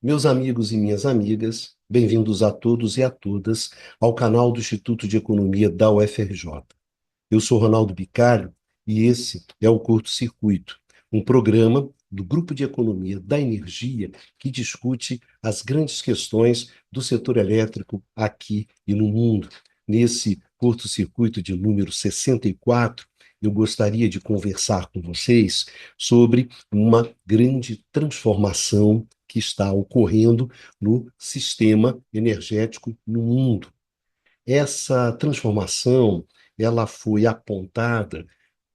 Meus amigos e minhas amigas, bem-vindos a todos e a todas ao canal do Instituto de Economia da UFRJ. Eu sou Ronaldo Bicalho e esse é o Curto Circuito, um programa do Grupo de Economia da Energia que discute as grandes questões do setor elétrico aqui e no mundo. Nesse Curto Circuito de número 64, eu gostaria de conversar com vocês sobre uma grande transformação que está ocorrendo no sistema energético no mundo. Essa transformação, ela foi apontada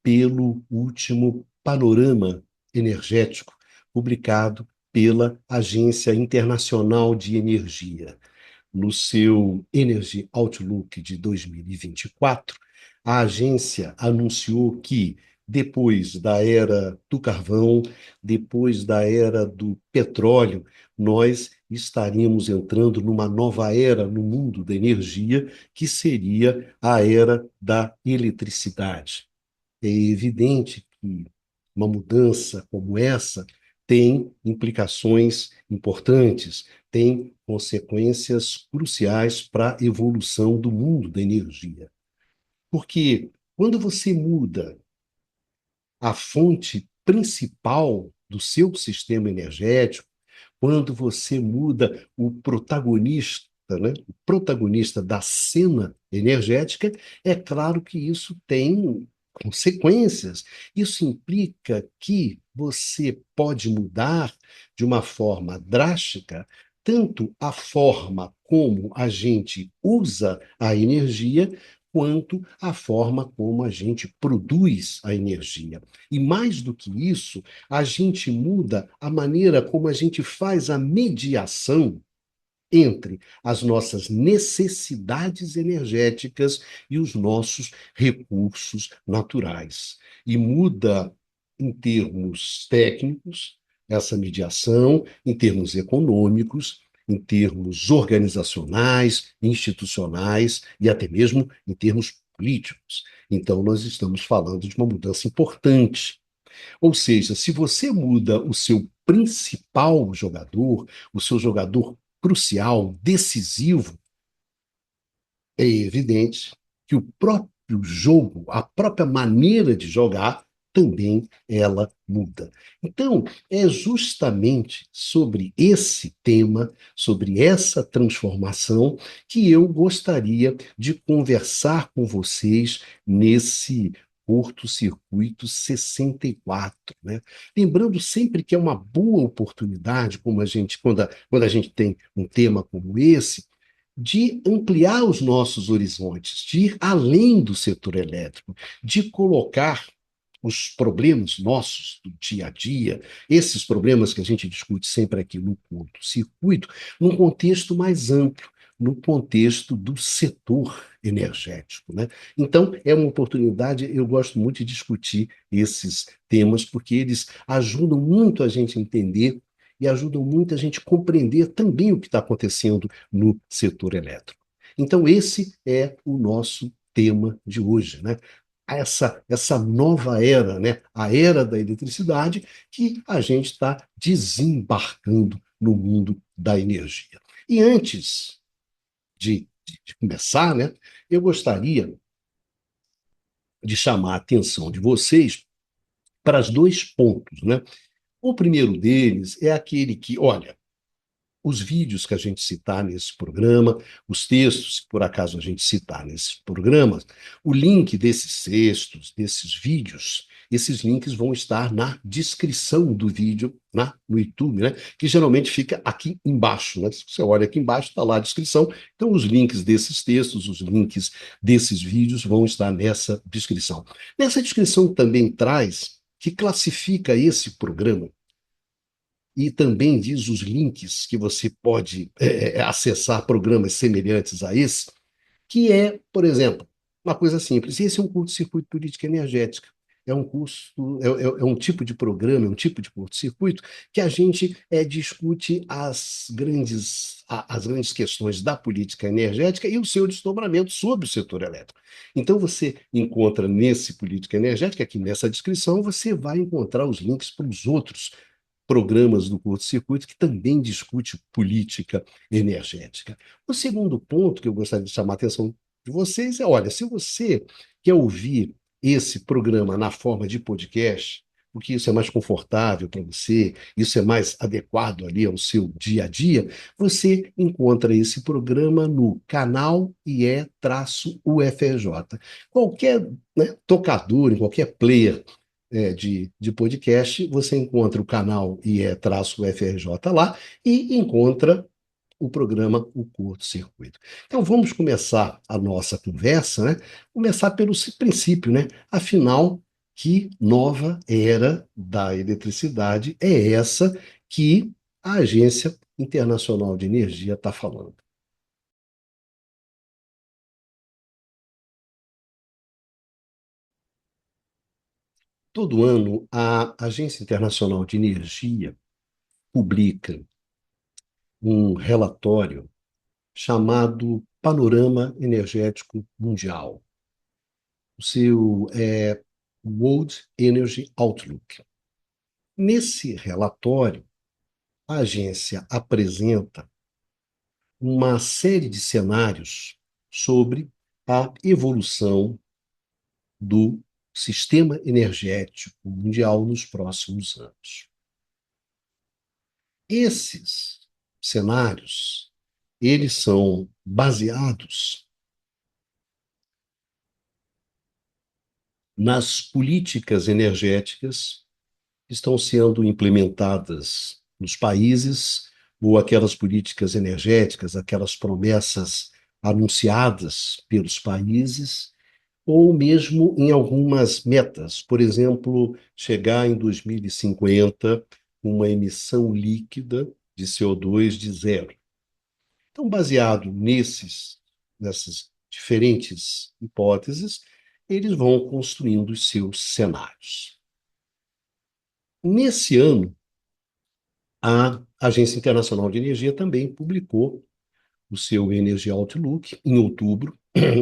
pelo último panorama energético publicado pela Agência Internacional de Energia. No seu Energy Outlook de 2024, a agência anunciou que depois da era do carvão, depois da era do petróleo, nós estaríamos entrando numa nova era no mundo da energia, que seria a era da eletricidade. É evidente que uma mudança como essa tem implicações importantes, tem consequências cruciais para a evolução do mundo da energia. Porque quando você muda a fonte principal do seu sistema energético, quando você muda o protagonista, né, o protagonista da cena energética, é claro que isso tem consequências. Isso implica que você pode mudar de uma forma drástica tanto a forma como a gente usa a energia, quanto a forma como a gente produz a energia. E mais do que isso, a gente muda a maneira como a gente faz a mediação entre as nossas necessidades energéticas e os nossos recursos naturais. E muda em termos técnicos essa mediação, em termos econômicos, em termos organizacionais, institucionais e até mesmo em termos políticos. Então, nós estamos falando de uma mudança importante. Ou seja, se você muda o seu principal jogador, o seu jogador crucial, decisivo, é evidente que o próprio jogo, a própria maneira de jogar, também ela muda. Então, é justamente sobre esse tema, sobre essa transformação, que eu gostaria de conversar com vocês nesse curto-circuito 64, né? Lembrando sempre que é uma boa oportunidade, como a gente, quando a gente tem um tema como esse, de ampliar os nossos horizontes, de ir além do setor elétrico, de colocar os problemas nossos do dia a dia, esses problemas que a gente discute sempre aqui no curto-circuito, num contexto mais amplo, no contexto do setor energético, né? Então, é uma oportunidade, eu gosto muito de discutir esses temas, porque eles ajudam muito a gente a entender e ajudam muito a gente a compreender também o que está acontecendo no setor elétrico. Então, esse é o nosso tema de hoje, né? Essa nova era, né? A era da eletricidade, que a gente está desembarcando no mundo da energia. E antes de começar, né, eu gostaria de chamar a atenção de vocês para os dois pontos, né? O primeiro deles é aquele que, olha, os vídeos que a gente citar nesse programa, os textos que por acaso a gente citar nesses programas, o link desses textos, desses vídeos, esses links vão estar na descrição do vídeo no YouTube, né? Que geralmente fica aqui embaixo, né? Se você olha aqui embaixo, está lá a descrição. Então, os links desses textos, os links desses vídeos vão estar nessa descrição. Nessa descrição também traz que classifica esse programa e também diz os links que você pode acessar programas semelhantes a esse, que é, por exemplo, uma coisa simples. Esse é um curto-circuito política energética. É um curso, é um tipo de programa, é um tipo de curto-circuito que a gente discute as grandes questões da política energética e o seu desdobramento sobre o setor elétrico. Então, você encontra nesse política energética, aqui nessa descrição, você vai encontrar os links para os outros programas do curto-circuito que também discute política energética. O segundo ponto que eu gostaria de chamar a atenção de vocês é, olha, se você quer ouvir esse programa na forma de podcast, porque isso é mais confortável para você, isso é mais adequado ali ao seu dia a dia, você encontra esse programa no canal IE-UFRJ. Qualquer, né, tocador, em qualquer player de podcast, você encontra o canal IE-UFRJ lá e encontra o programa O Curto Circuito. Então vamos começar a nossa conversa, né? Começar pelo princípio, né? Afinal, que nova era da eletricidade é essa que a Agência Internacional de Energia está falando? Todo ano, a Agência Internacional de Energia publica um relatório chamado Panorama Energético Mundial, o seu World Energy Outlook. Nesse relatório, a agência apresenta uma série de cenários sobre a evolução do sistema energético mundial nos próximos anos. Esses cenários, eles são baseados nas políticas energéticas que estão sendo implementadas nos países, ou aquelas políticas energéticas, aquelas promessas anunciadas pelos países, ou mesmo em algumas metas, por exemplo, chegar em 2050 com uma emissão líquida de CO2 de zero. Então, baseado nessas diferentes hipóteses, eles vão construindo os seus cenários. Nesse ano, a Agência Internacional de Energia também publicou o seu Energy Outlook em outubro.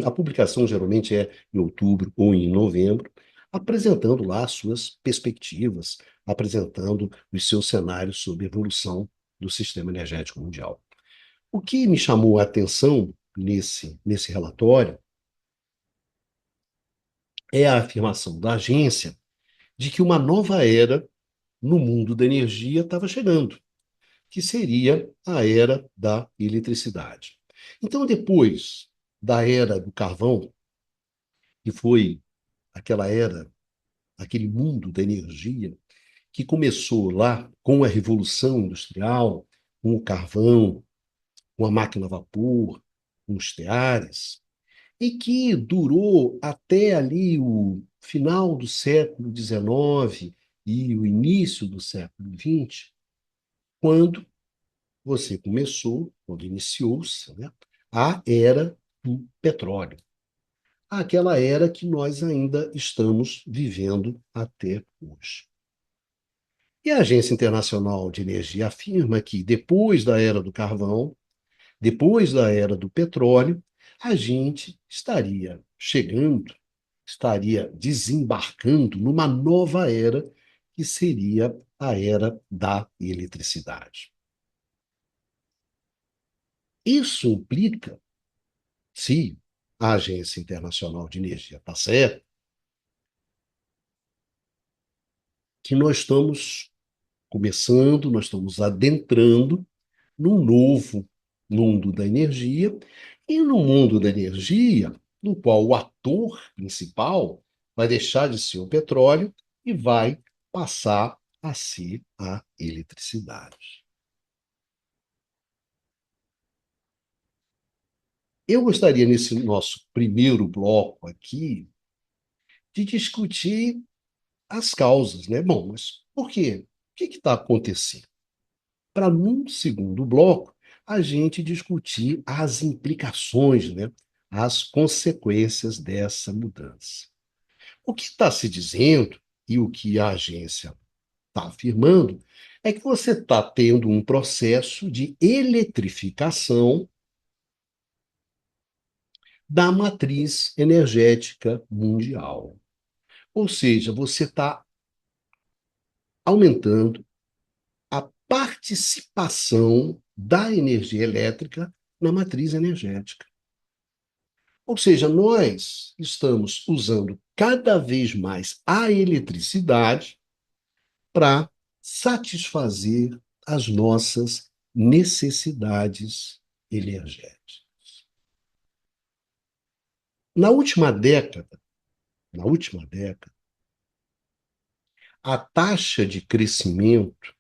A publicação geralmente é em outubro ou em novembro, apresentando lá as suas perspectivas, apresentando os seus cenários sobre a evolução do sistema energético mundial. O que me chamou a atenção nesse relatório é a afirmação da agência de que uma nova era no mundo da energia estava chegando, que seria a era da eletricidade. Então, depois da era do carvão, que foi aquela era, aquele mundo da energia, que começou lá com a Revolução Industrial, com o carvão, com a máquina a vapor, com os teares, e que durou até ali o final do século XIX e o início do século XX, quando você começou, quando iniciou-se, né, a era do petróleo. Aquela era que nós ainda estamos vivendo até hoje. E a Agência Internacional de Energia afirma que depois da era do carvão, depois da era do petróleo, a gente estaria chegando, estaria desembarcando numa nova era, que seria a era da eletricidade. Isso implica, se a Agência Internacional de Energia está certa, que nós estamos começando, nós estamos adentrando num novo mundo da energia, e no mundo da energia, no qual o ator principal vai deixar de ser o petróleo e vai passar a ser a eletricidade. Eu gostaria, nesse nosso primeiro bloco aqui, de discutir as causas, né? Bom, mas por quê? O que está acontecendo? Para, num segundo bloco, a gente discutir as implicações, né? As consequências dessa mudança. O que está se dizendo, e o que a agência está afirmando, é que você está tendo um processo de eletrificação da matriz energética mundial. Ou seja, você está aumentando participação da energia elétrica na matriz energética. Ou seja, nós estamos usando cada vez mais a eletricidade para satisfazer as nossas necessidades energéticas. Na última década, na última década, a taxa de crescimento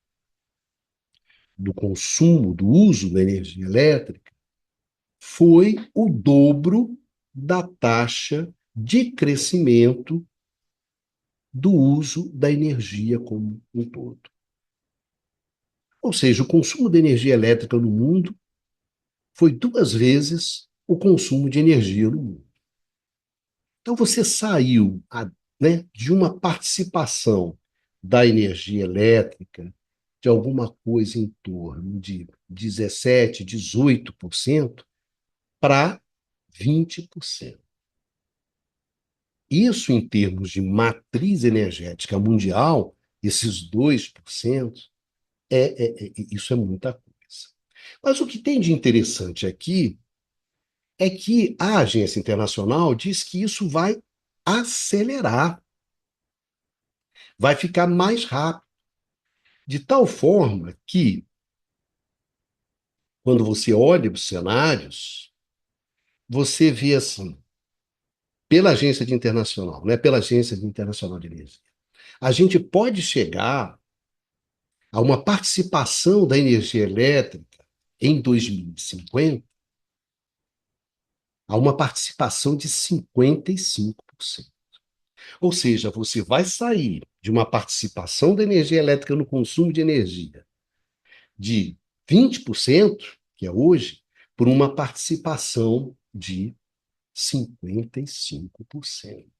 do consumo, do uso da energia elétrica foi o dobro da taxa de crescimento do uso da energia como um todo. Ou seja, o consumo de energia elétrica no mundo foi 2 vezes o consumo de energia no mundo. Então, você saiu, né, de uma participação da energia elétrica de alguma coisa em torno de 17, 18% para 20%. Isso, em termos de matriz energética mundial, esses 2%, isso é muita coisa. Mas o que tem de interessante aqui é que a agência internacional diz que isso vai acelerar, vai ficar mais rápido, de tal forma que, quando você olha os cenários, você vê assim, pela agência de internacional, né, pela agência internacional de energia, a gente pode chegar a uma participação da energia elétrica em 2050, a uma participação de 55%. Ou seja, você vai sair de uma participação da energia elétrica no consumo de energia de 20%, que é hoje, por uma participação de 55%.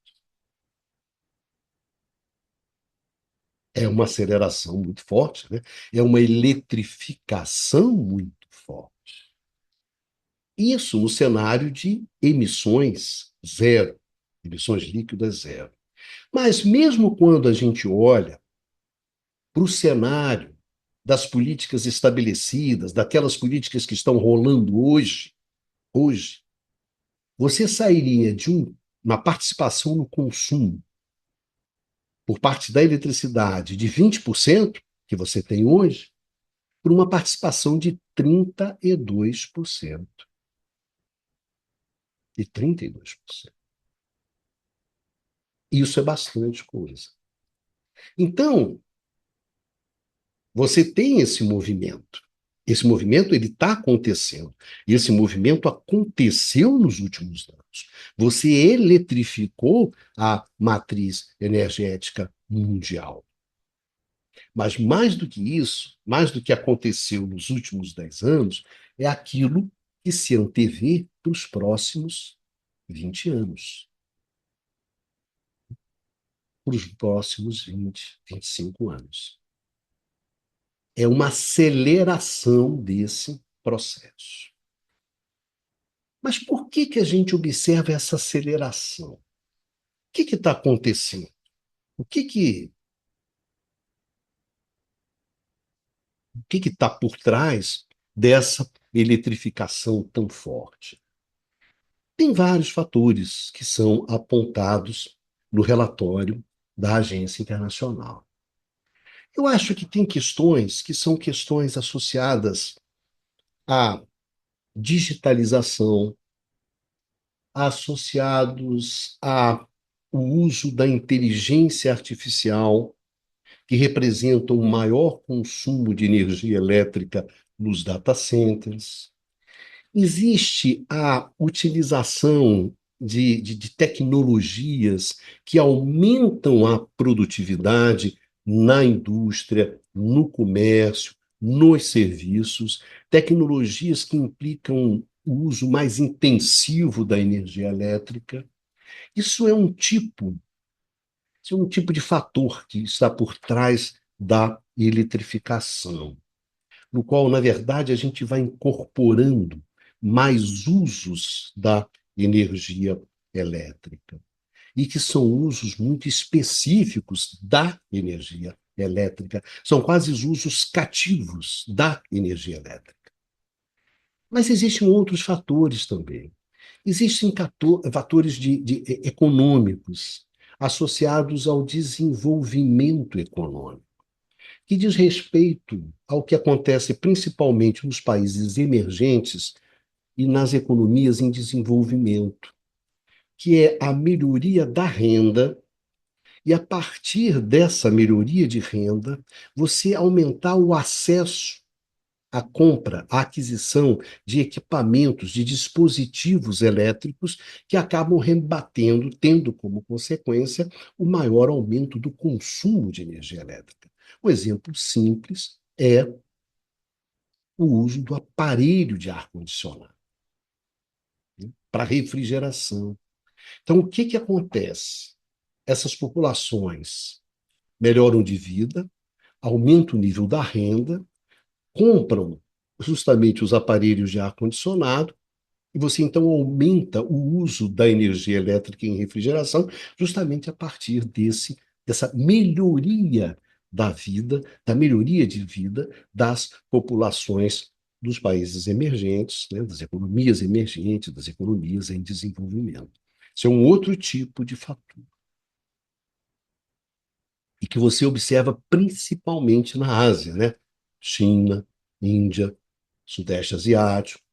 É uma aceleração muito forte, né? É uma eletrificação muito forte. Isso no cenário de emissões zero, emissões líquidas zero. Mas mesmo quando a gente olha para o cenário das políticas estabelecidas, daquelas políticas que estão rolando hoje, você sairia de uma participação no consumo por parte da eletricidade de 20%, que você tem hoje, para uma participação de 32%. De 32%. Isso é bastante coisa. Então, você tem esse movimento. Esse movimento ele está acontecendo. E esse movimento aconteceu nos últimos anos. Você eletrificou a matriz energética mundial. Mas mais do que isso, mais do que aconteceu nos últimos 10 anos, é aquilo que se antevê para os próximos 20 anos. Para os próximos 20, 25 anos. É uma aceleração desse processo. Mas por que que a gente observa essa aceleração? O que está acontecendo? O que está por trás dessa eletrificação tão forte? Tem vários fatores que são apontados no relatório da Agência Internacional. Eu acho que tem questões que são questões associadas à digitalização, associados ao uso da inteligência artificial, que representam um maior consumo de energia elétrica nos data centers. Existe a utilização de tecnologias que aumentam a produtividade na indústria, no comércio, nos serviços, tecnologias que implicam o uso mais intensivo da energia elétrica. Isso é um tipo, isso é um tipo de fator que está por trás da eletrificação, no qual, na verdade, a gente vai incorporando mais usos da energia elétrica, e que são usos muito específicos da energia elétrica. São quase os usos cativos da energia elétrica. Mas existem outros fatores também. Existem fatores econômicos associados ao desenvolvimento econômico, que diz respeito ao que acontece principalmente nos países emergentes e nas economias em desenvolvimento, que é a melhoria da renda, e a partir dessa melhoria de renda, você aumentar o acesso à compra, à aquisição de equipamentos, de dispositivos elétricos que acabam rebatendo, tendo como consequência o maior aumento do consumo de energia elétrica. Um exemplo simples é o uso do aparelho de ar-condicionado, né, para refrigeração. Então, o que que acontece? Essas populações melhoram de vida, aumentam o nível da renda, compram justamente os aparelhos de ar-condicionado, e você então aumenta o uso da energia elétrica em refrigeração, justamente a partir dessa melhoria da vida, da melhoria de vida das populações dos países emergentes, né, das economias emergentes, das economias em desenvolvimento. Isso é um outro tipo de fator, e que você observa principalmente na Ásia, né? China, Índia, Sudeste Asiático.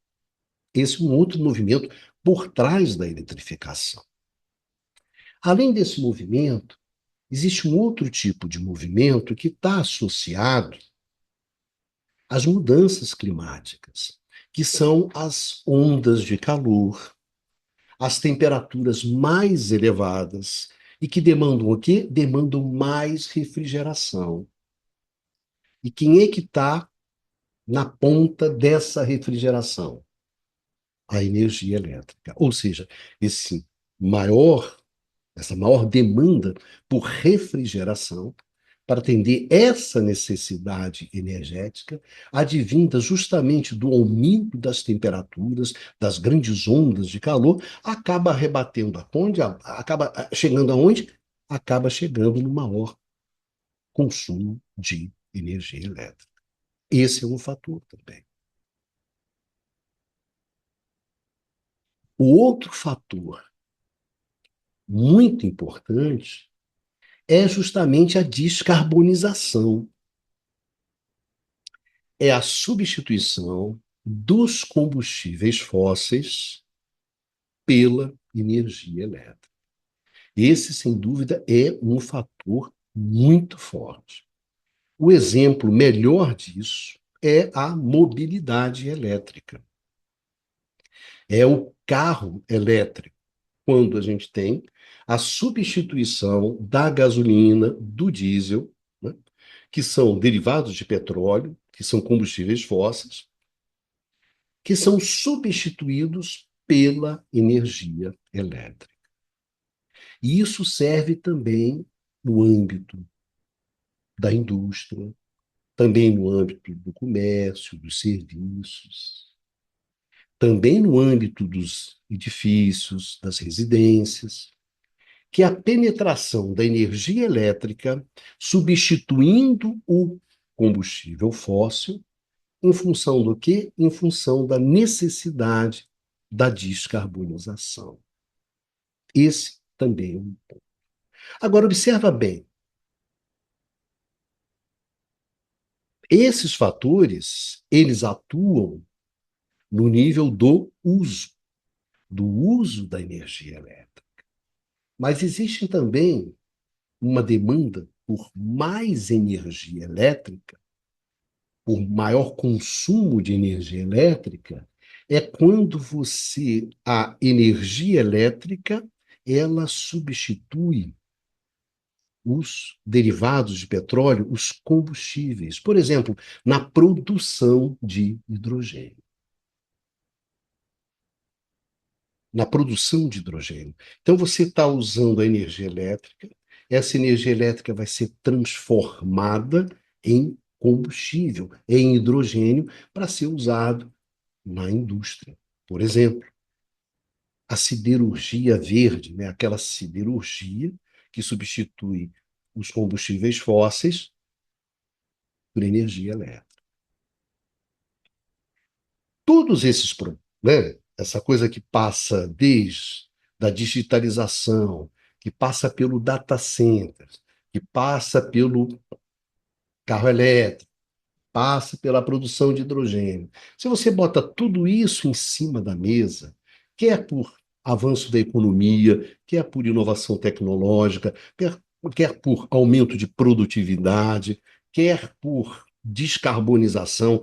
Esse é um outro movimento por trás da eletrificação. Além desse movimento, existe um outro tipo de movimento que está associado às mudanças climáticas, que são as ondas de calor, as temperaturas mais elevadas e que demandam o quê? Demandam mais refrigeração. E quem é que está na ponta dessa refrigeração? A energia elétrica. Ou seja, esse maior, essa maior demanda por refrigeração para atender essa necessidade energética, advinda justamente do aumento das temperaturas, das grandes ondas de calor, acaba rebatendo aonde? Acaba chegando aonde? Acaba chegando no maior consumo de energia elétrica. Esse é um fator também. O outro fator muito importante é justamente a descarbonização. É a substituição dos combustíveis fósseis pela energia elétrica. Esse, sem dúvida, é um fator muito forte. O exemplo melhor disso é a mobilidade elétrica. É o carro elétrico, quando a gente tem a substituição da gasolina, do diesel, né, que são derivados de petróleo, que são combustíveis fósseis, que são substituídos pela energia elétrica. E isso serve também no âmbito da indústria, também no âmbito do comércio, dos serviços, também no âmbito dos edifícios, das residências, que a penetração da energia elétrica substituindo o combustível fóssil, em função do quê? Em função da necessidade da descarbonização. Esse também é um ponto. Agora, observa bem, esses fatores, eles atuam no nível do uso da energia elétrica. Mas existe também uma demanda por mais energia elétrica, por maior consumo de energia elétrica, é quando a energia elétrica, ela substitui os derivados de petróleo, os combustíveis. Por exemplo, na produção de hidrogênio. Na produção de hidrogênio. Então, você está usando a energia elétrica, essa energia elétrica vai ser transformada em combustível, em hidrogênio, para ser usado na indústria. Por exemplo, a siderurgia verde, né? Aquela siderurgia que substitui os combustíveis fósseis por energia elétrica. Todos esses, né, essa coisa que passa desde da digitalização, que passa pelo data center, que passa pelo carro elétrico, passa pela produção de hidrogênio. Se você bota tudo isso em cima da mesa, quer por avanço da economia, quer por inovação tecnológica, quer por aumento de produtividade, quer por descarbonização,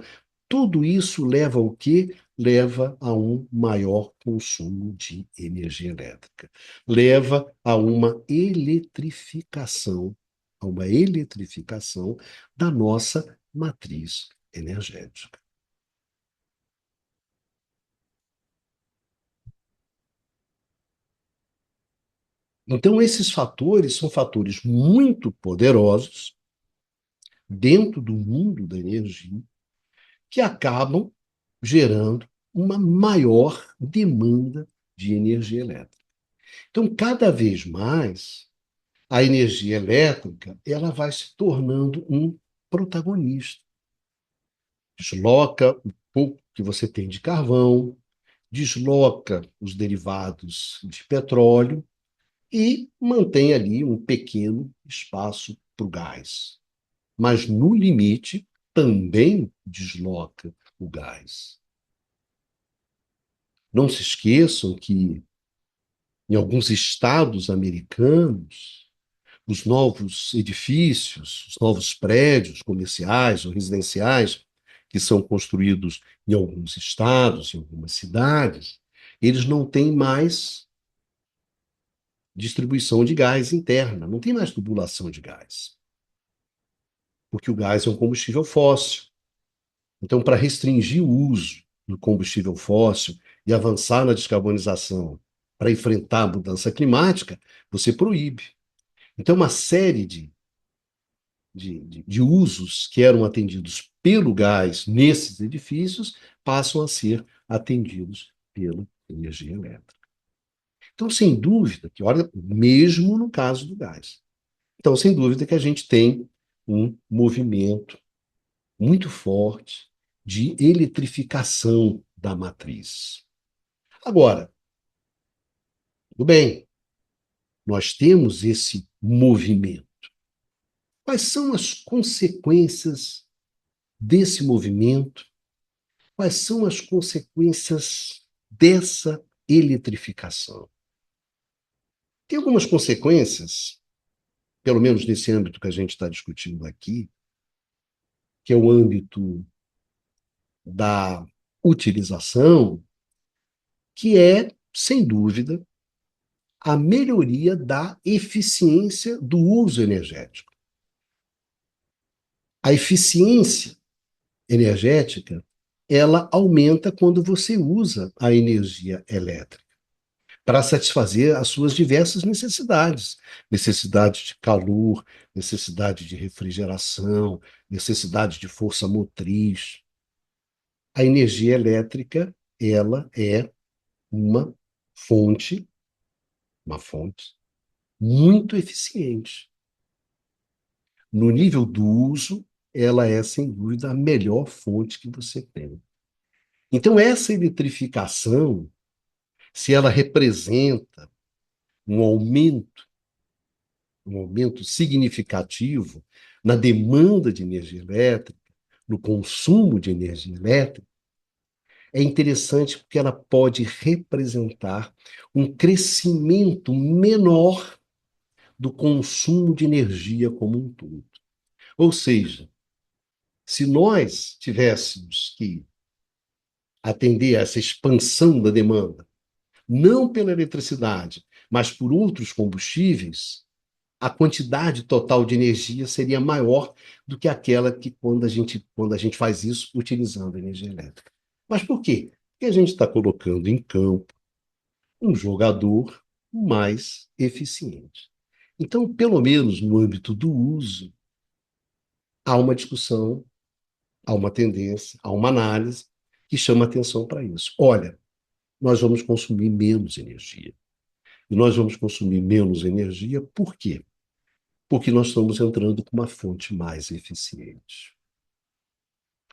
tudo isso leva ao quê? Leva a um maior consumo de energia elétrica. Leva a uma eletrificação da nossa matriz energética. Então, esses fatores são fatores muito poderosos dentro do mundo da energia que acabam gerando uma maior demanda de energia elétrica. Então, cada vez mais, a energia elétrica ela vai se tornando um protagonista. Desloca o pouco que você tem de carvão, desloca os derivados de petróleo e mantém ali um pequeno espaço para o gás. Mas, no limite, também desloca o gás. Não se esqueçam que, em alguns estados americanos, os novos edifícios, os novos prédios comerciais ou residenciais que são construídos em alguns estados, em algumas cidades, eles não têm mais distribuição de gás interna, não tem mais tubulação de gás, porque o gás é um combustível fóssil. Então, para restringir o uso do combustível fóssil e avançar na descarbonização, para enfrentar a mudança climática, você proíbe. Então, uma série de usos que eram atendidos pelo gás nesses edifícios passam a ser atendidos pela energia elétrica. Então, sem dúvida que, olha, mesmo no caso do gás. Então, sem dúvida que a gente tem um movimento muito forte de eletrificação da matriz. Agora, tudo bem, nós temos esse movimento. Quais são as consequências desse movimento? Quais são as consequências dessa eletrificação? Tem algumas consequências, pelo menos nesse âmbito que a gente está discutindo aqui, que é o âmbito da utilização, que é, sem dúvida, a melhoria da eficiência do uso energético. A eficiência energética, ela aumenta quando você usa a energia elétrica para satisfazer as suas diversas necessidades. Necessidade de calor, necessidade de refrigeração, necessidade de força motriz. A energia elétrica, ela é uma fonte, uma fonte muito eficiente. No nível do uso, ela é, sem dúvida, a melhor fonte que você tem. Então, essa eletrificação, se ela representa um aumento, um aumento significativo na demanda de energia elétrica, no consumo de energia elétrica, é interessante porque ela pode representar um crescimento menor do consumo de energia como um todo. Ou seja, se nós tivéssemos que atender a essa expansão da demanda, não pela eletricidade, mas por outros combustíveis, a quantidade total de energia seria maior do que aquela que quando a gente faz isso utilizando energia elétrica. Mas por quê? Porque a gente está colocando em campo um jogador mais eficiente. Então, pelo menos no âmbito do uso, há uma discussão, há uma tendência, há uma análise que chama atenção para isso. Olha, nós vamos consumir menos energia. E nós vamos consumir menos energia por quê? Porque nós estamos entrando com uma fonte mais eficiente.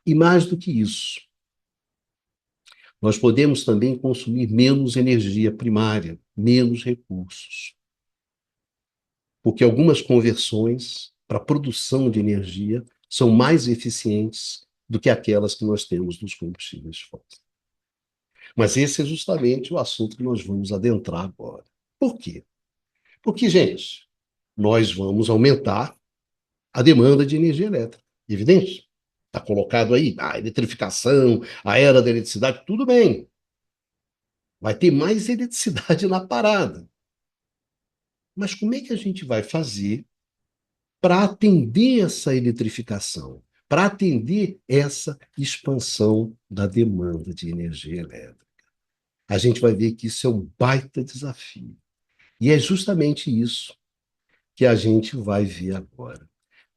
E mais do que isso, nós podemos também consumir menos energia primária, menos recursos, porque algumas conversões para produção de energia são mais eficientes do que aquelas que nós temos nos combustíveis fósseis. Mas esse é justamente o assunto que nós vamos adentrar agora. Por quê? Porque, gente, nós vamos aumentar a demanda de energia elétrica. Evidente? Está colocado aí a eletrificação, a era da eletricidade, tudo bem. Vai ter mais eletricidade na parada. Mas como é que a gente vai fazer para atender essa eletrificação? Para atender essa expansão da demanda de energia elétrica? A gente vai ver que isso é um baita desafio. E é justamente isso que a gente vai ver agora.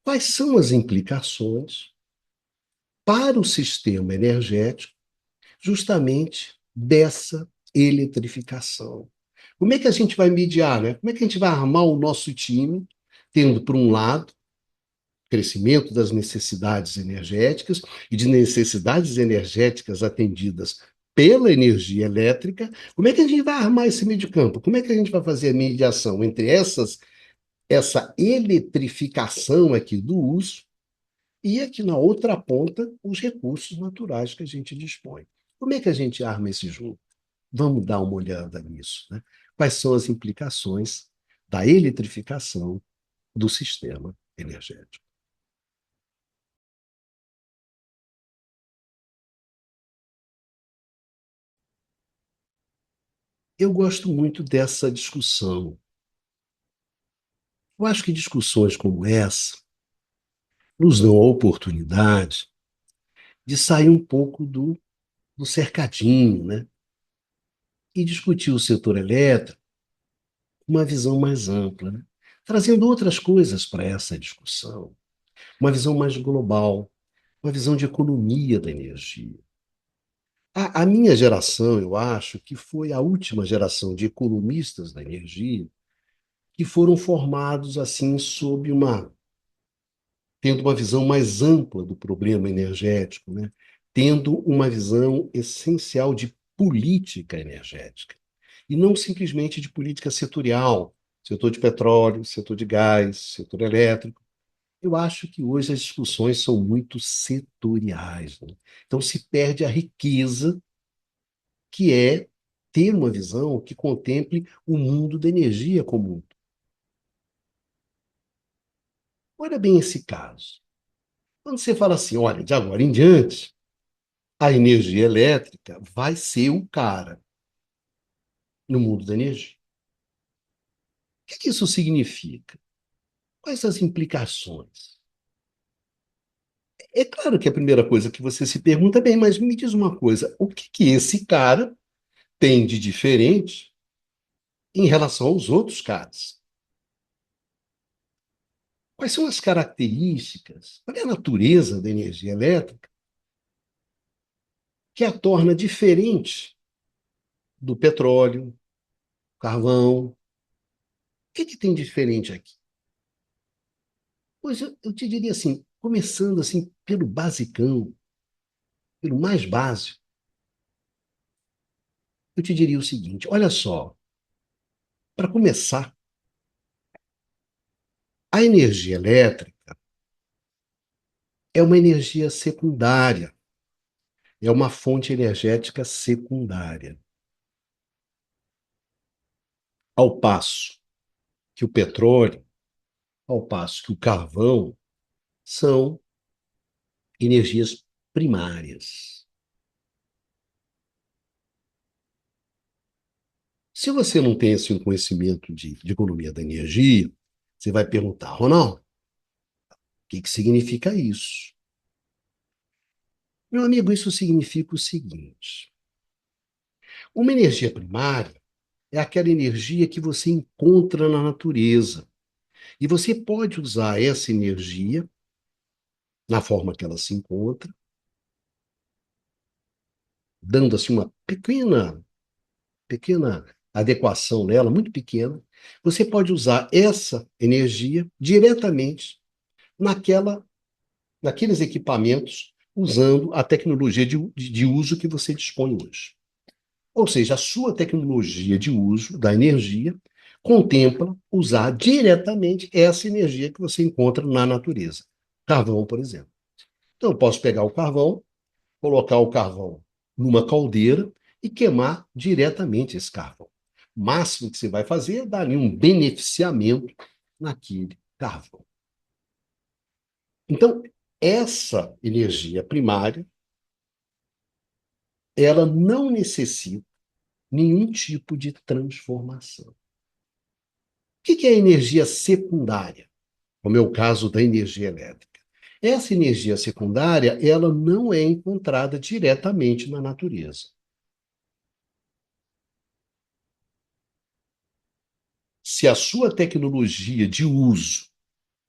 Quais são as implicações para o sistema energético justamente dessa eletrificação? Como é que a gente vai mediar, né? Como é que a gente vai armar o nosso time, tendo, por um lado, crescimento das necessidades energéticas e de necessidades energéticas atendidas pela energia elétrica? Como é que a gente vai armar esse meio de campo? Como é que a gente vai fazer a mediação entre essa eletrificação aqui do uso e aqui na outra ponta os recursos naturais que a gente dispõe? Como é que a gente arma esse jogo? Vamos dar uma olhada nisso, né? Quais são as implicações da eletrificação do sistema energético? Eu gosto muito dessa discussão. Eu acho que discussões como essa nos dão a oportunidade de sair um pouco do cercadinho, né? E discutir o setor elétrico com uma visão mais ampla, né? Trazendo outras coisas para essa discussão, uma visão mais global, uma visão de economia da energia. A minha geração, eu acho que foi a última geração de economistas da energia que foram formados assim sob tendo uma visão mais ampla do problema energético, né? Tendo uma visão essencial de política energética, e não simplesmente de política setorial, setor de petróleo, setor de gás, setor elétrico. Eu acho que hoje as discussões são muito setoriais, né? Então se perde a riqueza que é ter uma visão que contemple o mundo da energia como um todo. Olha bem esse caso. Quando você fala assim, olha, de agora em diante, a energia elétrica vai ser o cara no mundo da energia. O que isso significa? Quais as implicações? É claro que a primeira coisa que você se pergunta, bem, mas me diz uma coisa, o que esse cara tem de diferente em relação aos outros caras? Quais são as características, qual é a natureza da energia elétrica que a torna diferente do petróleo, carvão? O que tem diferente aqui? Pois eu te diria assim, começando assim pelo basicão, pelo mais básico, eu te diria o seguinte: olha só, para começar, a energia elétrica é uma energia secundária, é uma fonte energética secundária. Ao passo que o petróleo, ao passo que o carvão são energias primárias. Se você não tem esse conhecimento de economia da energia, você vai perguntar, Ronaldo, o que significa isso? Meu amigo, isso significa o seguinte: uma energia primária é aquela energia que você encontra na natureza. E você pode usar essa energia, na forma que ela se encontra, dando assim uma pequena adequação nela, muito pequena. Você pode usar essa energia diretamente naqueles equipamentos usando a tecnologia de uso que você dispõe hoje. Ou seja, a sua tecnologia de uso da energia contempla usar diretamente essa energia que você encontra na natureza. Carvão, por exemplo. Então, eu posso pegar o carvão, colocar o carvão numa caldeira e queimar diretamente esse carvão. O máximo que você vai fazer é dar ali um beneficiamento naquele carvão. Então, essa energia primária, ela não necessita nenhum tipo de transformação. O que é energia secundária? Como é o caso da energia elétrica. Essa energia secundária, ela não é encontrada diretamente na natureza. Se a sua tecnologia de uso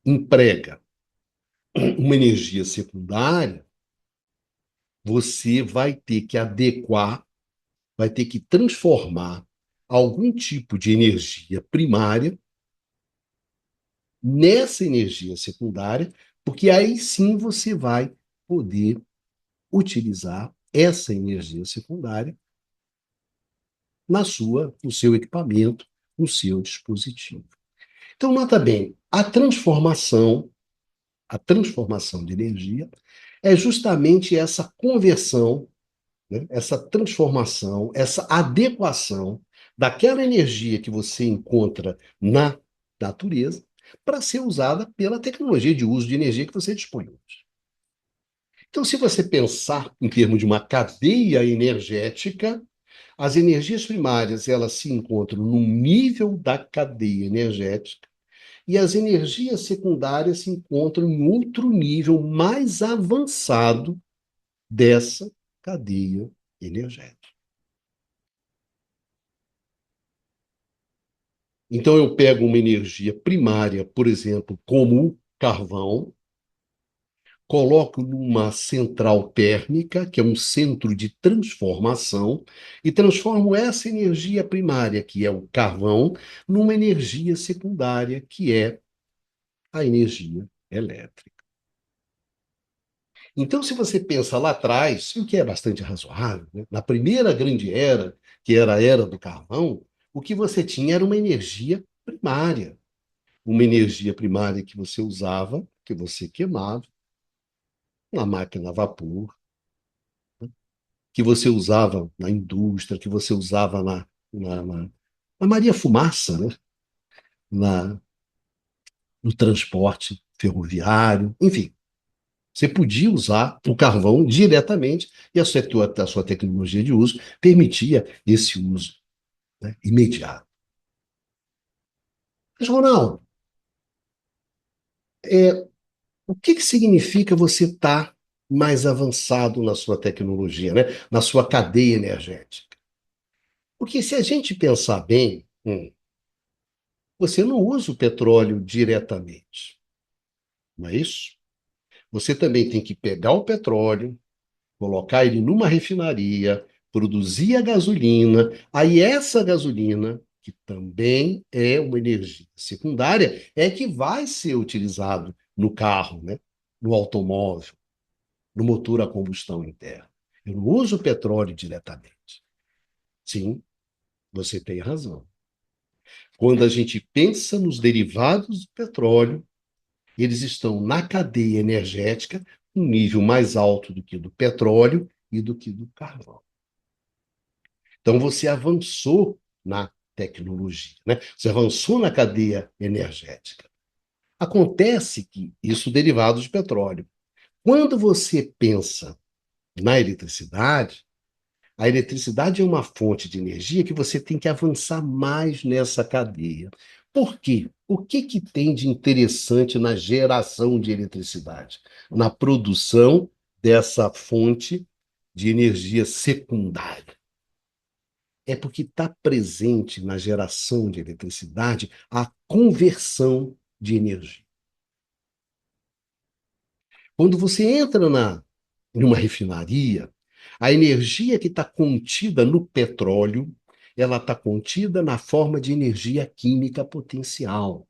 emprega uma energia secundária, você vai ter que adequar, vai ter que transformar algum tipo de energia primária nessa energia secundária, porque aí sim você vai poder utilizar essa energia secundária no seu equipamento, no seu dispositivo. Então, nota bem, a transformação de energia é justamente essa conversão, né, essa transformação, essa adequação daquela energia que você encontra na natureza para ser usada pela tecnologia de uso de energia que você dispõe hoje. Então, se você pensar em termos de uma cadeia energética, as energias primárias elas se encontram no nível da cadeia energética e as energias secundárias se encontram em outro nível mais avançado dessa cadeia energética. Então, eu pego uma energia primária, por exemplo, como o carvão, coloco numa central térmica, que é um centro de transformação, e transformo essa energia primária, que é o carvão, numa energia secundária, que é a energia elétrica. Então, se você pensa lá atrás, o que é bastante razoável, né? Na primeira grande era, que era a era do carvão, o que você tinha era uma energia primária. Uma energia primária que você usava, que você queimava, na máquina a vapor, que você usava na indústria, que você usava na Maria Fumaça, né? na, no transporte ferroviário, enfim. Você podia usar o carvão diretamente e a sua tecnologia de uso permitia esse uso, né, imediato. Mas, Ronaldo, o que significa você estar mais avançado na sua tecnologia, né, na sua cadeia energética? Porque se a gente pensar bem, você não usa o petróleo diretamente, não é isso? Você também tem que pegar o petróleo, colocar ele numa refinaria, produzir a gasolina, aí essa gasolina, que também é uma energia secundária, é que vai ser utilizado no carro, né? No automóvel, no motor a combustão interna. Eu não uso o petróleo diretamente. Sim, você tem razão. Quando a gente pensa nos derivados do petróleo, eles estão na cadeia energética um nível mais alto do que do petróleo e do que do carvão. Então você avançou na tecnologia, né? Você avançou na cadeia energética. Acontece que isso derivado de petróleo. Quando você pensa na eletricidade, a eletricidade é uma fonte de energia que você tem que avançar mais nessa cadeia. Por quê? O que tem de interessante na geração de eletricidade? Na produção dessa fonte de energia secundária. É porque está presente na geração de eletricidade a conversão de energia. Quando você entra numa refinaria, a energia que está contida no petróleo, ela está contida na forma de energia química potencial.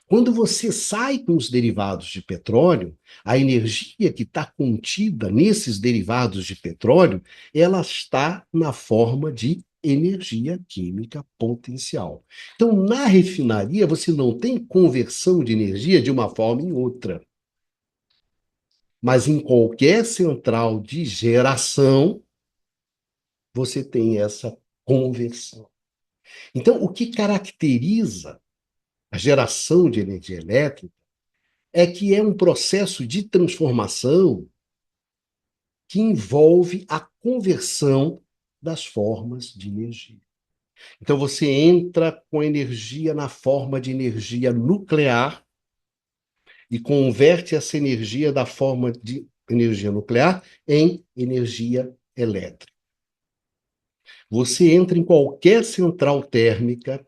Quando você sai com os derivados de petróleo, a energia que está contida nesses derivados de petróleo, ela está na forma de energia química potencial. Então, na refinaria, você não tem conversão de energia de uma forma em outra. Mas em qualquer central de geração, você tem essa conversão. Então, o que caracteriza a geração de energia elétrica é que é um processo de transformação que envolve a conversão das formas de energia. Então, você entra com energia na forma de energia nuclear e converte essa energia da forma de energia nuclear em energia elétrica. Você entra em qualquer central térmica,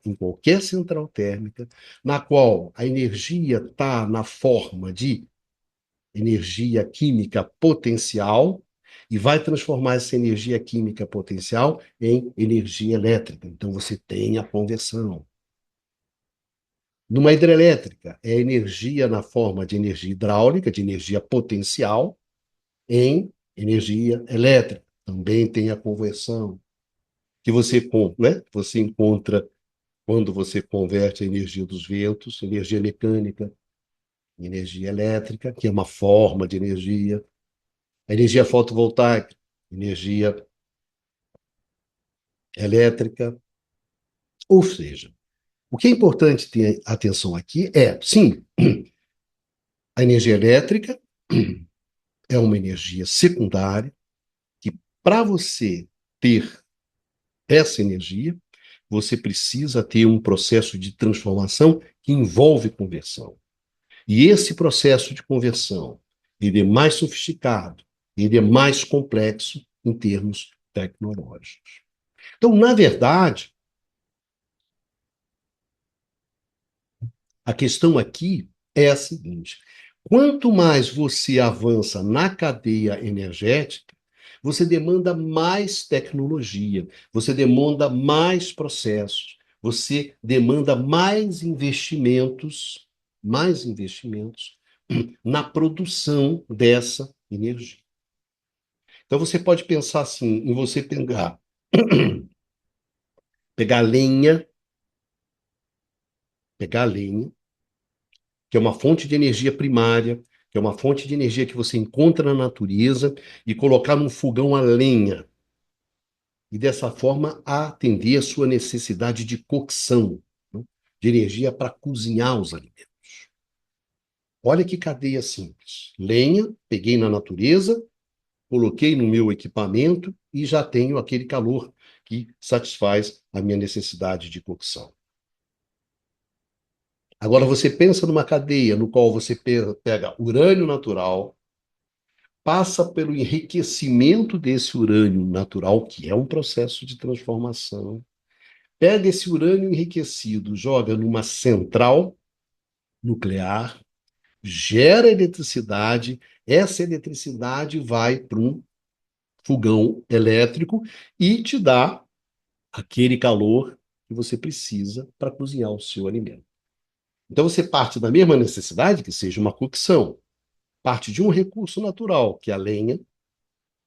na qual a energia está na forma de energia química potencial e vai transformar essa energia química potencial em energia elétrica. Então você tem a conversão. Numa hidrelétrica, é energia na forma de energia hidráulica, de energia potencial, em energia elétrica. Também tem a conversão que né, você encontra quando você converte a energia dos ventos, energia mecânica, energia elétrica, que é uma forma de energia, a energia fotovoltaica, energia elétrica. Ou seja, o que é importante ter atenção aqui é, sim, a energia elétrica é uma energia secundária que, para você ter essa energia, você precisa ter um processo de transformação que envolve conversão. E esse processo de conversão, ele é mais sofisticado, ele é mais complexo em termos tecnológicos. Então, na verdade, a questão aqui é a seguinte: quanto mais você avança na cadeia energética, você demanda mais tecnologia, você demanda mais processos, você demanda mais investimentos na produção dessa energia. Então você pode pensar assim, em você pegar lenha, pegar lenha, que é uma fonte de energia primária, que é uma fonte de energia que você encontra na natureza, e colocar num fogão a lenha. E dessa forma atender a sua necessidade de cocção, né, de energia para cozinhar os alimentos. Olha que cadeia simples. Lenha, peguei na natureza, coloquei no meu equipamento e já tenho aquele calor que satisfaz a minha necessidade de cocção. Agora você pensa numa cadeia no qual você pega urânio natural, passa pelo enriquecimento desse urânio natural, que é um processo de transformação. Pega esse urânio enriquecido, joga numa central nuclear, gera eletricidade, essa eletricidade vai para um fogão elétrico e te dá aquele calor que você precisa para cozinhar o seu alimento. Então você parte da mesma necessidade, que seja uma cocção, parte de um recurso natural, que é a lenha,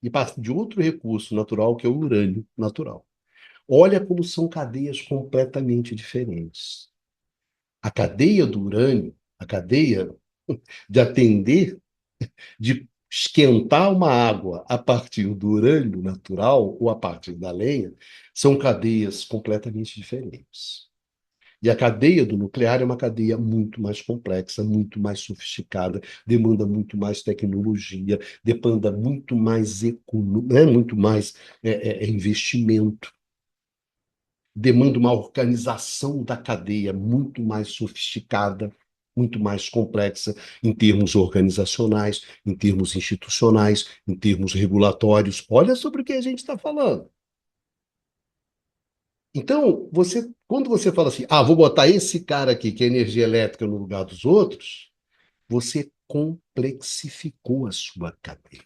e parte de outro recurso natural, que é o urânio natural. Olha como são cadeias completamente diferentes. A cadeia do urânio, a cadeia de atender, de esquentar uma água a partir do urânio natural ou a partir da lenha, são cadeias completamente diferentes. E a cadeia do nuclear é uma cadeia muito mais complexa, muito mais sofisticada, demanda muito mais tecnologia, demanda muito mais né, muito mais investimento, demanda uma organização da cadeia muito mais sofisticada, muito mais complexa em termos organizacionais, em termos institucionais, em termos regulatórios. Olha sobre o que a gente está falando. Então, quando você fala assim, vou botar esse cara aqui, que é energia elétrica, no lugar dos outros, você complexificou a sua cadeia.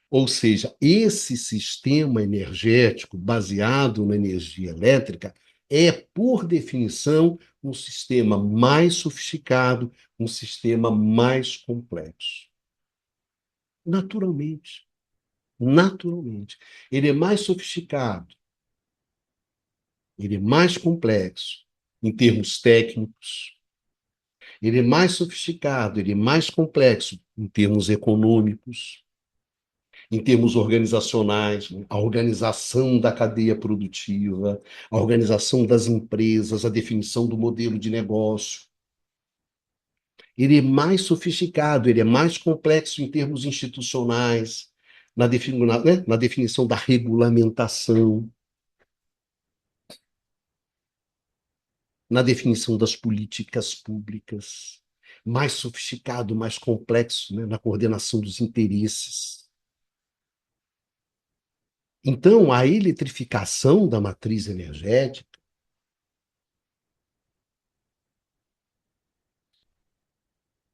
Ou seja, esse sistema energético baseado na energia elétrica é, por definição, um sistema mais sofisticado, um sistema mais complexo. Naturalmente. Naturalmente. Ele é mais sofisticado, ele é mais complexo em termos técnicos, ele é mais sofisticado, ele é mais complexo em termos econômicos, em termos organizacionais, né? A organização da cadeia produtiva, a organização das empresas, a definição do modelo de negócio. Ele é mais sofisticado, ele é mais complexo em termos institucionais, na definição da regulamentação, na definição das políticas públicas, mais sofisticado, mais complexo, né, na coordenação dos interesses. Então, a eletrificação da matriz energética,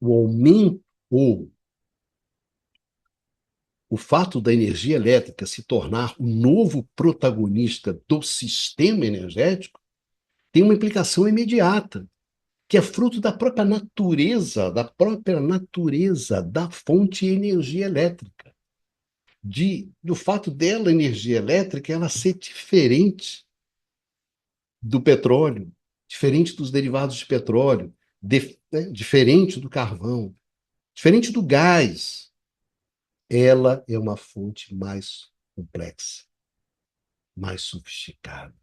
o aumento ou o fato da energia elétrica se tornar o novo protagonista do sistema energético tem uma implicação imediata, que é fruto da própria natureza da fonte de energia elétrica, do fato dela, energia elétrica, ela ser diferente do petróleo, diferente dos derivados de petróleo, né, diferente do carvão, diferente do gás. Ela é uma fonte mais complexa, mais sofisticada.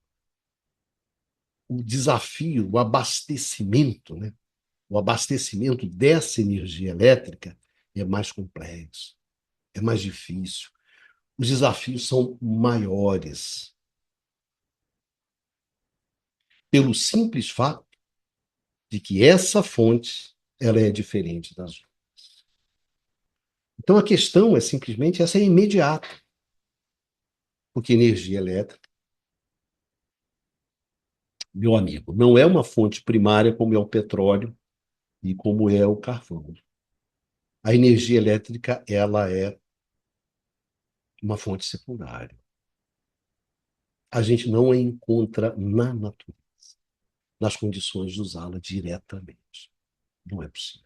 O desafio, o abastecimento, né? O abastecimento dessa energia elétrica é mais complexo, é mais difícil. Os desafios são maiores, pelo simples fato de que essa fonte ela é diferente das outras. Então a questão é simplesmente essa, é imediata, porque energia elétrica, meu amigo, não é uma fonte primária como é o petróleo e como é o carvão. A energia elétrica ela é uma fonte secundária. A gente não a encontra na natureza, nas condições de usá-la diretamente. Não é possível.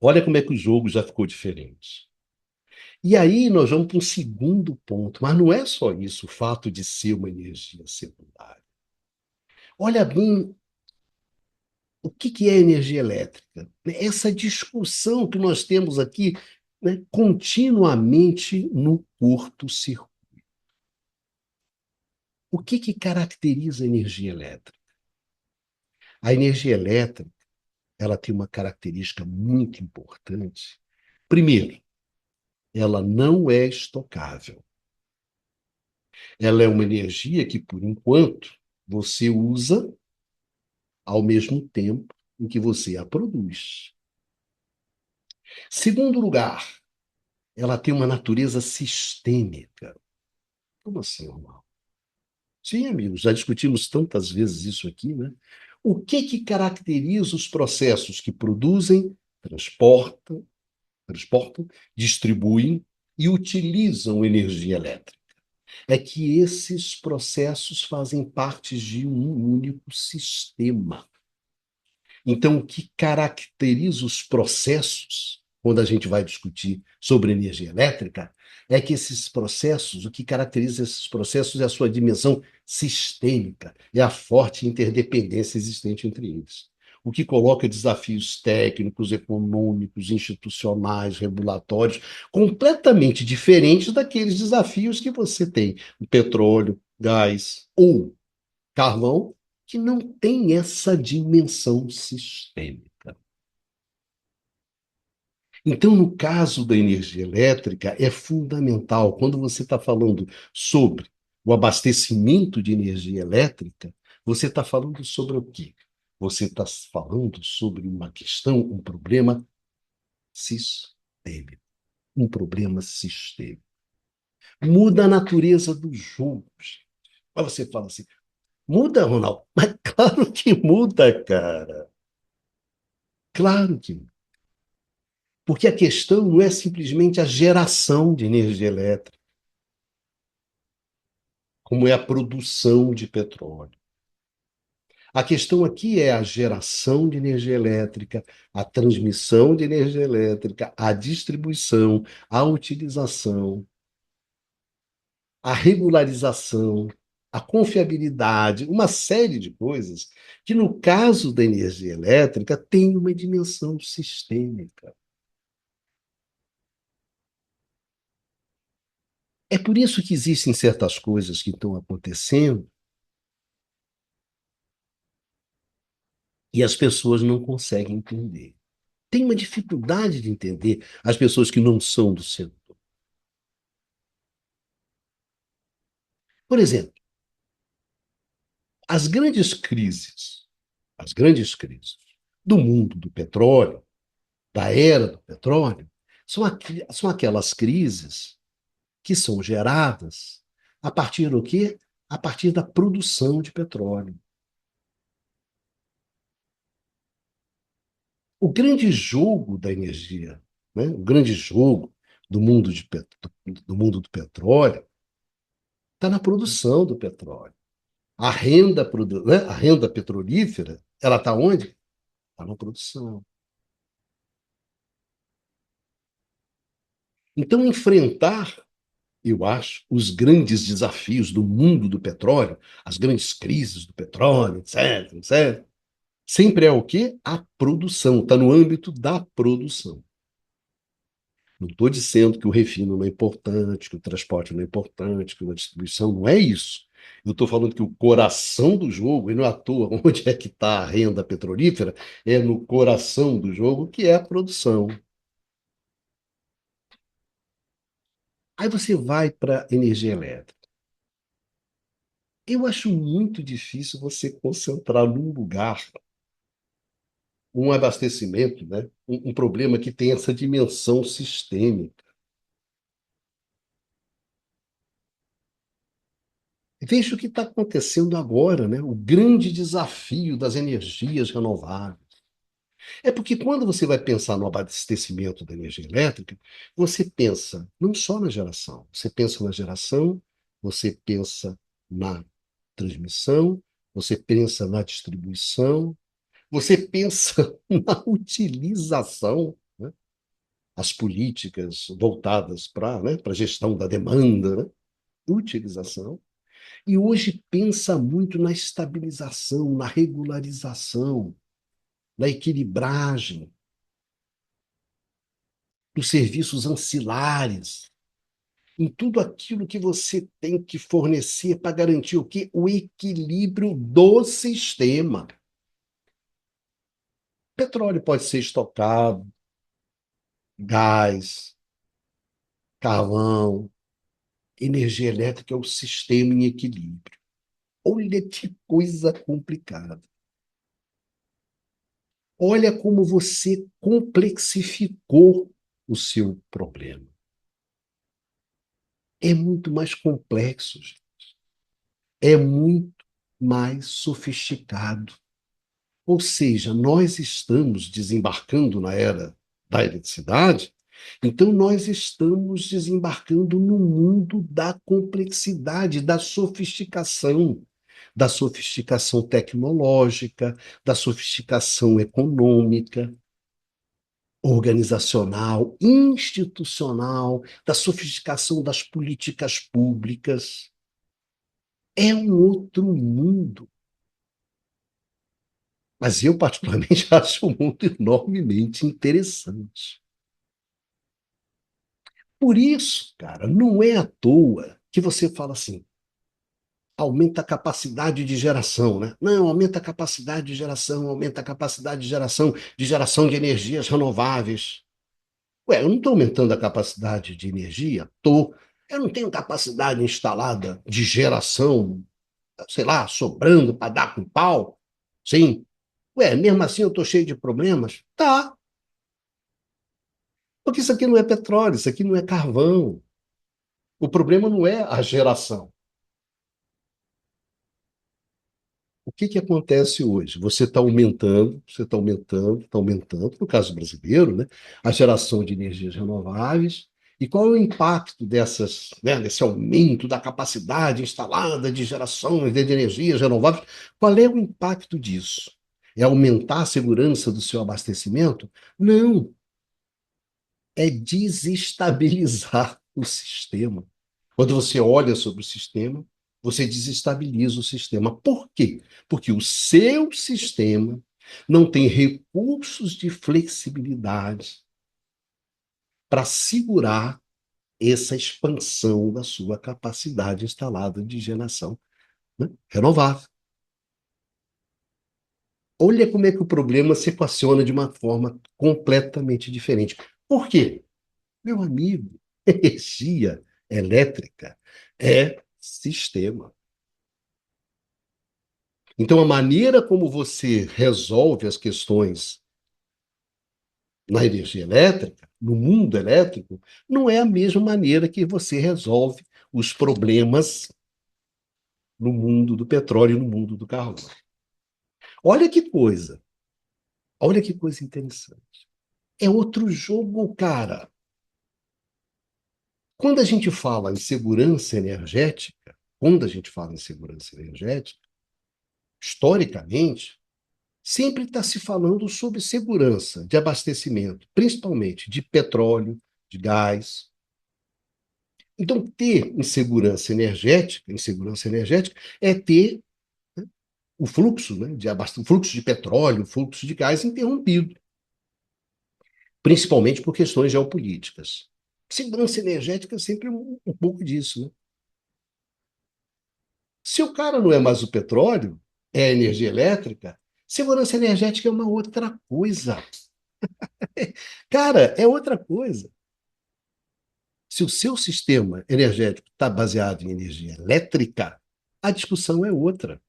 Olha como é que o jogo já ficou diferente. E aí nós vamos para um segundo ponto, mas não é só isso, o fato de ser uma energia secundária. Olha bem o que é energia elétrica. Essa discussão que nós temos aqui, né, continuamente no curto-circuito. O que caracteriza a energia elétrica? A energia elétrica ela tem uma característica muito importante. Primeiro, ela não é estocável. Ela é uma energia que, por enquanto, você usa ao mesmo tempo em que você a produz. Segundo lugar, ela tem uma natureza sistêmica. Como assim, Ronaldo? Sim, amigos, já discutimos tantas vezes isso aqui, né? O que caracteriza os processos que produzem, transportam, distribuem e utilizam energia elétrica? É que esses processos fazem parte de um único sistema. Então, o que caracteriza os processos, quando a gente vai discutir sobre energia elétrica, é que esses processos, o que caracteriza esses processos é a sua dimensão sistêmica, é a forte interdependência existente entre eles. O que coloca desafios técnicos, econômicos, institucionais, regulatórios, completamente diferentes daqueles desafios que você tem no petróleo, gás ou carvão, que não tem essa dimensão sistêmica. Então, no caso da energia elétrica, é fundamental, quando você está falando sobre o abastecimento de energia elétrica, você está falando sobre o quê? Você está falando sobre uma questão, um problema sistêmico. Um problema sistêmico. Muda a natureza do jogo. Mas você fala assim, muda, Ronaldo? Mas claro que muda, cara. Claro que muda. Porque a questão não é simplesmente a geração de energia elétrica. como é a produção de petróleo. A questão aqui é a geração de energia elétrica, a transmissão de energia elétrica, a distribuição, a utilização, a regularização, a confiabilidade, uma série de coisas que, no caso da energia elétrica, tem uma dimensão sistêmica. É por isso que existem certas coisas que estão acontecendo e as pessoas não conseguem entender. Tem uma dificuldade de entender as pessoas que não são do setor. Por exemplo, as grandes crises, as grandes crises do mundo do petróleo, da era do petróleo, são aquelas crises que são geradas a partir do quê? A partir da produção de petróleo. O grande jogo da energia, né? O grande jogo do mundo, do mundo do petróleo está na produção do petróleo. Né? A renda petrolífera, ela está onde? Está na produção. Então, enfrentar, eu acho, os grandes desafios do mundo do petróleo, as grandes crises do petróleo, etc, etc, sempre é o quê? A produção, está no âmbito da produção. Não estou dizendo que o refino não é importante, que o transporte não é importante, que a distribuição não é isso. Eu estou falando que o coração do jogo, e não é à toa, onde é que está a renda petrolífera, é no coração do jogo, que é a produção. Aí você vai para energia elétrica. Eu acho muito difícil você concentrar num lugar um abastecimento, né? Um problema que tem essa dimensão sistêmica. Veja o que está acontecendo agora, né? O grande desafio das energias renováveis. É porque quando você vai pensar no abastecimento da energia elétrica, você pensa não só na geração, você pensa na geração, você pensa na transmissão, você pensa na distribuição, você pensa na utilização, né? As políticas voltadas para, né, para a gestão da demanda, né? Utilização. E hoje pensa muito na estabilização, na regularização, na equilibragem, nos serviços ancilares, em tudo aquilo que você tem que fornecer para garantir o quê? O equilíbrio do sistema. Petróleo pode ser estocado, gás, carvão, energia elétrica é o sistema em equilíbrio. Olha que coisa complicada. Olha como você complexificou o seu problema. É muito mais complexo, gente. É muito mais sofisticado. Ou seja, nós estamos desembarcando na era da eletricidade, então nós estamos desembarcando no mundo da complexidade, da sofisticação tecnológica, da sofisticação econômica, organizacional, institucional, da sofisticação das políticas públicas. É um outro mundo. Mas eu, particularmente, acho um mundo enormemente interessante. Por isso, cara, não é à toa que você fala assim, aumenta a capacidade de geração, né? Não, aumenta a capacidade de geração, aumenta a capacidade de geração de energias renováveis. Ué, eu não estou aumentando a capacidade de energia? Estou. Eu não tenho capacidade instalada de geração, sei lá, sobrando para dar com pau? Sim. Ué, mesmo assim eu estou cheio de problemas? Tá. Porque isso aqui não é petróleo, isso aqui não é carvão. O problema não é a geração. O que que acontece hoje? Você está aumentando, você está aumentando, no caso brasileiro, né, a geração de energias renováveis, E qual é o impacto dessas, né, desse aumento da capacidade instalada de geração de energias renováveis? Qual é o impacto disso? É aumentar a segurança do seu abastecimento? Não, é desestabilizar o sistema. Quando você olha sobre o sistema, você desestabiliza o sistema. Por quê? Porque o seu sistema não tem recursos de flexibilidade para segurar essa expansão da sua capacidade instalada de geração, né, renovável. Olha como é que o problema se equaciona de uma forma completamente diferente. Por quê? Meu amigo, energia elétrica é sistema. Então, a maneira como você resolve as questões na energia elétrica, no mundo elétrico, não é a mesma maneira que você resolve os problemas no mundo do petróleo e no mundo do carvão. Olha que coisa, olha que coisa interessante. É outro jogo, cara. Quando a gente fala em segurança energética, quando a gente fala em segurança energética, historicamente, sempre está se falando sobre segurança de abastecimento, principalmente de petróleo, de gás. Então, ter insegurança energética é ter, né, o fluxo, né, o fluxo de petróleo, o fluxo de gás interrompido, principalmente por questões geopolíticas. Segurança energética é sempre um pouco disso, né? Se o cara não é mais o petróleo, é a energia elétrica, segurança energética é uma outra coisa. Cara, é outra coisa. Se o seu sistema energético está baseado em energia elétrica, a discussão é outra.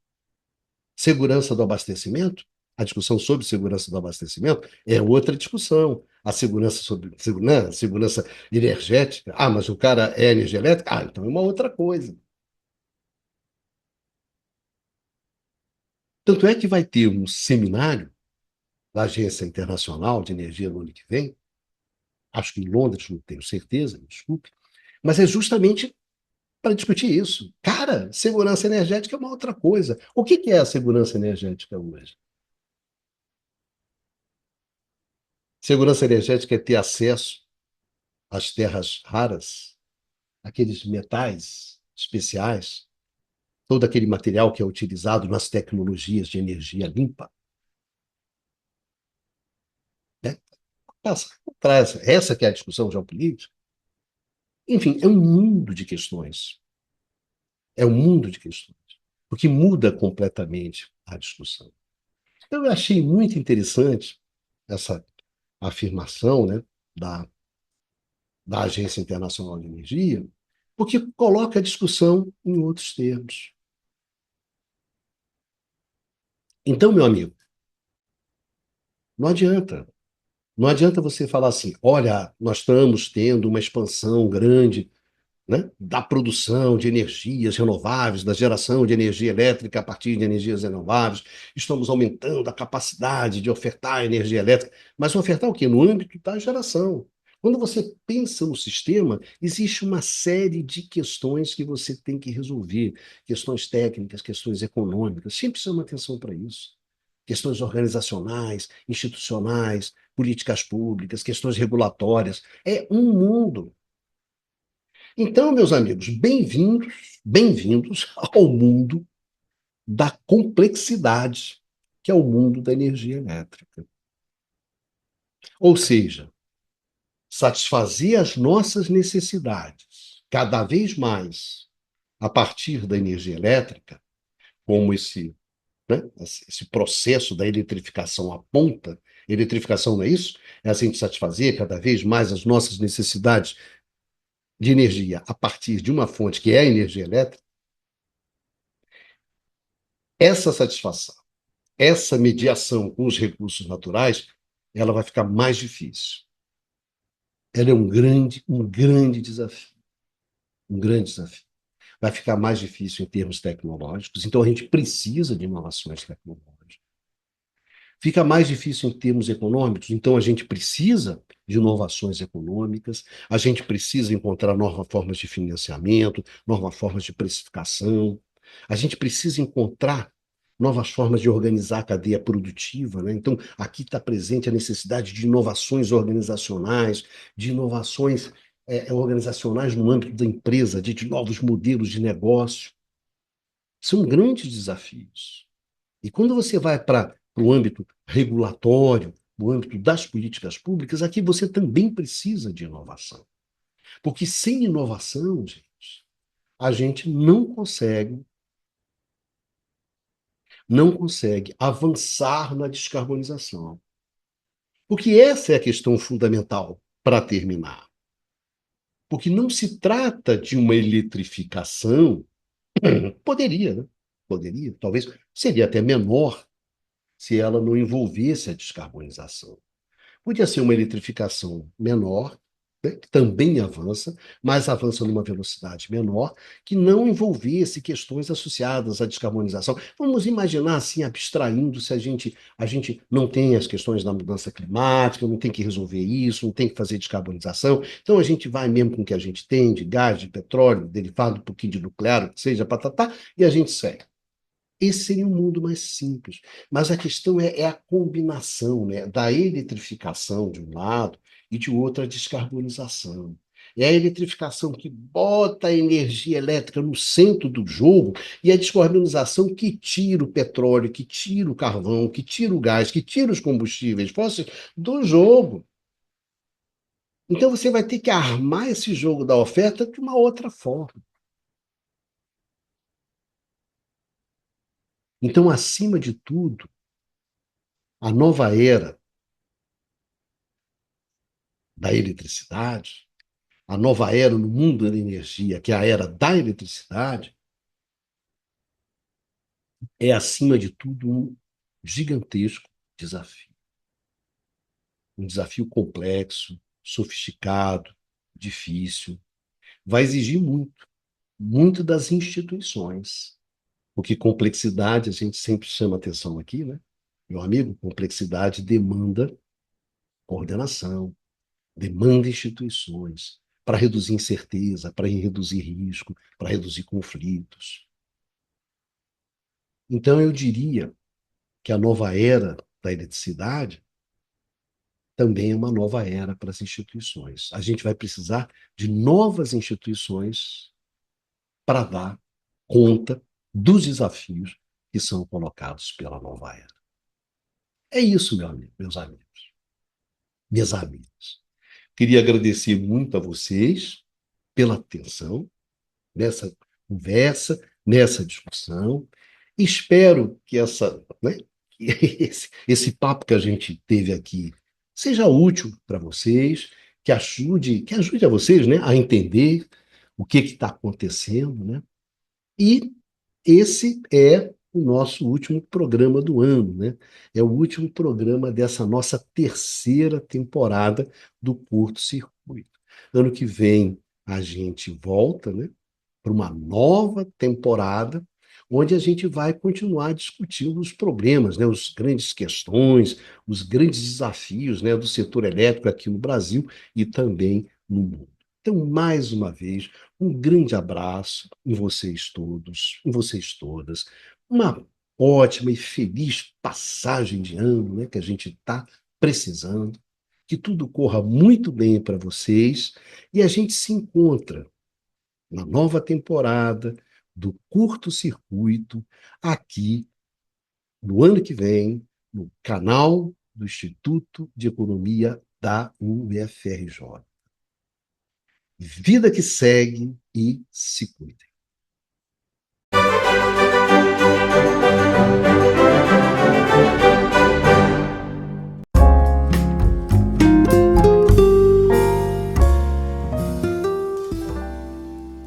Segurança do abastecimento, a discussão sobre segurança do abastecimento é outra discussão. A segurança sobre né, segurança energética, mas o cara é energia elétrica, então é uma outra coisa. Tanto é que vai ter um seminário da Agência Internacional de Energia no ano que vem, acho que em Londres, não tenho certeza, me desculpe, mas é justamente para discutir isso. Cara, segurança energética é uma outra coisa. O que é a segurança energética hoje? Segurança energética é ter acesso às terras raras, aqueles metais especiais, todo aquele material que é utilizado nas tecnologias de energia limpa. Né? Essa que é a discussão geopolítica. Enfim, é um mundo de questões. É um mundo de questões. Porque muda completamente a discussão. Eu achei muito interessante essa afirmação, né, da Agência Internacional de Energia, porque coloca a discussão em outros termos. Então, meu amigo, não adianta. Não adianta você falar assim: olha, nós estamos tendo uma expansão grande, né, da produção de energias renováveis, da geração de energia elétrica a partir de energias renováveis, estamos aumentando a capacidade de ofertar energia elétrica, mas ofertar o quê? No âmbito da geração. Quando você pensa no sistema, existe uma série de questões que você tem que resolver, questões técnicas, questões econômicas, sempre chama atenção para isso. Questões organizacionais, institucionais, políticas públicas, questões regulatórias. É um mundo. Então, meus amigos, bem-vindos ao mundo da complexidade, que é o mundo da energia elétrica. Ou seja, satisfazer as nossas necessidades cada vez mais a partir da energia elétrica, como né, esse processo da eletrificação aponta. Eletrificação não é isso? É assim de satisfazer cada vez mais as nossas necessidades de energia a partir de uma fonte que é a energia elétrica. Essa satisfação, essa mediação com os recursos naturais, ela vai ficar mais difícil. Ela é um grande desafio, um grande desafio. Vai ficar mais difícil em termos tecnológicos, então a gente precisa de inovações tecnológicas. Fica mais difícil em termos econômicos, então a gente precisa de inovações econômicas, a gente precisa encontrar novas formas de financiamento, novas formas de precificação, a gente precisa encontrar novas formas de organizar a cadeia produtiva, né? Então, aqui está presente a necessidade de inovações organizacionais, de inovações organizacionais no âmbito da empresa, de novos modelos de negócio. São grandes desafios. E quando você vai para o âmbito regulatório, o âmbito das políticas públicas, aqui você também precisa de inovação. Porque sem inovação, gente, a gente não consegue avançar na descarbonização. Porque essa é a questão fundamental para terminar. Porque não se trata de uma eletrificação, poderia, né? Poderia, talvez seria até menor se ela não envolvesse a descarbonização. Podia ser uma eletrificação menor, né, que também avança, mas avança numa velocidade menor, que não envolvesse questões associadas à descarbonização. Vamos imaginar assim, abstraindo, se a gente não tem as questões da mudança climática, não tem que resolver isso, não tem que fazer descarbonização, então a gente vai mesmo com o que a gente tem, de gás, de petróleo, derivado um pouquinho de nuclear, o que seja, patatá, e a gente segue. Esse seria um mundo mais simples. Mas a questão é a combinação, né, da eletrificação de um lado e de outro a descarbonização. É a eletrificação que bota a energia elétrica no centro do jogo e a descarbonização que tira o petróleo, que tira o carvão, que tira o gás, que tira os combustíveis fósseis do jogo. Então você vai ter que armar esse jogo da oferta de uma outra forma. Então, acima de tudo, a nova era da eletricidade, a nova era no mundo da energia, que é a era da eletricidade, é, acima de tudo, um gigantesco desafio. Um desafio complexo, sofisticado, difícil. Vai exigir muito, muito das instituições. Porque complexidade, a gente sempre chama atenção aqui, né? Meu amigo, complexidade demanda coordenação, demanda instituições para reduzir incerteza, para reduzir risco, para reduzir conflitos. Então, eu diria que a nova era da eletricidade também é uma nova era para as instituições. A gente vai precisar de novas instituições para dar conta dos desafios que são colocados pela nova era. É isso, meu amigo, meus amigos, minhas amigas. Queria agradecer muito a vocês pela atenção nessa conversa, nessa discussão. Espero que que esse papo que a gente teve aqui seja útil para vocês, que ajude a vocês, né, a entender o que está acontecendo, né? E esse é o nosso último programa do ano, né? É o último programa dessa nossa terceira temporada do Curto Circuito. Ano que vem a gente volta, né, para uma nova temporada, onde a gente vai continuar discutindo os problemas, né, as grandes questões, os grandes desafios, né, do setor elétrico aqui no Brasil e também no mundo. Então, mais uma vez, um grande abraço em vocês todos, em vocês todas. Uma ótima e feliz passagem de ano, né, que a gente está precisando. Que tudo corra muito bem para vocês e a gente se encontra na nova temporada do Curto Circuito, aqui no ano que vem, no canal do Instituto de Economia da UFRJ. Vida que segue e se cuidem.